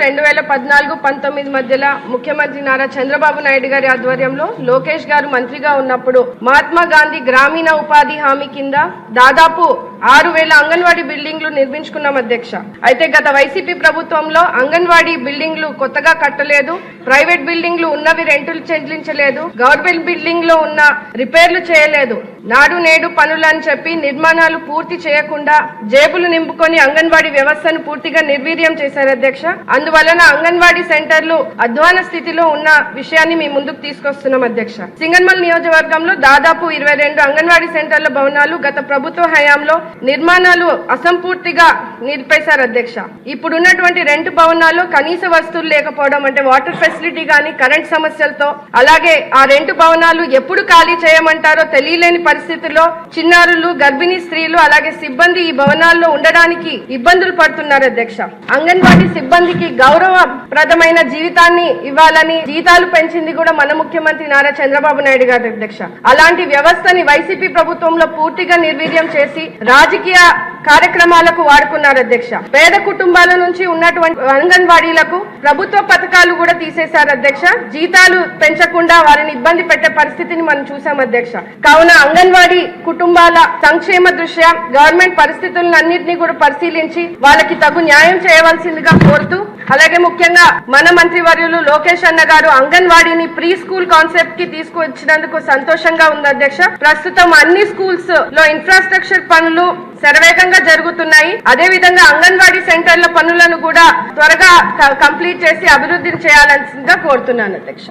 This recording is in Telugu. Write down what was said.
2014-19 మధ్యలో ముఖ్యమంత్రి నారా చంద్రబాబు నాయుడు గారి ఆధ్వర్యంలో లోకేష్ గారు మంత్రిగా ఉన్నప్పుడు మహాత్మా గాంధీ గ్రామీణ ఉపాధి హామీ కింద దాదాపు 6,000 అంగన్వాడీ బిల్డింగ్లు నిర్మించుకున్నాం అధ్యక్ష. అయితే గత వైసీపీ ప్రభుత్వంలో అంగన్వాడీ బిల్డింగ్లు కొత్తగా కట్టలేదు, ప్రైవేట్ బిల్డింగ్లు ఉన్నవి రెంటులు చెల్లించలేదు, గవర్నమెంట్ బిల్డింగ్ లో ఉన్న రిపేర్లు చేయలేదు, నాడు నేడు పనులు అని చెప్పి నిర్మాణాలు పూర్తి చేయకుండా జేబులు నింపుకొని అంగన్వాడీ వ్యవస్థను పూర్తిగా నిర్వీర్యం చేశారు అధ్యక్ష. అందువలన అంగన్వాడీ సెంటర్లు అధ్వాన స్థితిలో ఉన్న విషయాన్ని మీ ముందుకు తీసుకొస్తున్నాం అధ్యక్ష. సింగనమల నియోజకవర్గంలో దాదాపు 22 అంగన్వాడీ సెంటర్ల భవనాలు గత ప్రభుత్వ హయాంలో నిర్మాణాలు అసంపూర్తిగా నిలిపేశారు అధ్యక్ష. ఇప్పుడున్నటువంటి రెంటు భవనాల్లో కనీస వస్తువులు లేకపోవడం, అంటే వాటర్ ఫెసిలిటీ గానీ కరెంట్ సమస్యలతో, అలాగే ఆ రెంటు భవనాలు ఎప్పుడు ఖాళీ చేయమంటారో తెలియలేని పరిస్థితుల్లో చిన్నారులు, గర్భిణీ స్త్రీలు, అలాగే సిబ్బంది ఈ భవనాల్లో ఉండడానికి ఇబ్బందులు పడుతున్నారు అధ్యక్ష. అంగన్వాడీ సిబ్బందికి గౌరవప్రదమైన జీవితాన్ని ఇవ్వాలని జీతాలు పెంచింది కూడా మన ముఖ్యమంత్రి నారా చంద్రబాబు నాయుడు గారు అధ్యక్ష. అలాంటి వ్యవస్థని వైసీపీ ప్రభుత్వంలో పూర్తిగా నిర్వీర్యం చేసి రాజకీయ కార్యక్రమాలకు వాడుకున్నారు అధ్యక్ష. పేద కుటుంబాల నుంచి ఉన్నటువంటి అంగన్వాడీలకు ప్రభుత్వ పథకాలు కూడా తీసేశారు అధ్యక్ష. జీతాలు పెంచకుండా వారిని ఇబ్బంది పెట్టే పరిస్థితిని మనం చూసాం అధ్యక్ష. కావున అంగన్వాడీ కుటుంబాల సంక్షేమ దృష్ట్యా గవర్నమెంట్ పరిస్థితులను అన్నింటినీ కూడా పరిశీలించి వాళ్ళకి తగు న్యాయం చేయవలసిందిగా కోరుతూ, అలాగే ముఖ్యంగా మన మంత్రివర్యులు లోకేష్ అన్న గారు అంగన్వాడీని ప్రీ స్కూల్ కాన్సెప్ట్ కి తీసుకొచ్చినందుకు సంతోషంగా ఉంది అధ్యక్ష. ప్రస్తుతం అన్ని స్కూల్స్ లో ఇన్ఫ్రాస్ట్రక్చర్ పనులు శరవేగంగా జరుగుతున్నాయి. అదే విధంగా అంగన్వాడీ సెంటర్ల పనులను కూడా త్వరగా కంప్లీట్ చేసి అభివృద్ధిని చేయాల్సిందిగా కోరుతున్నాను అధ్యక్ష.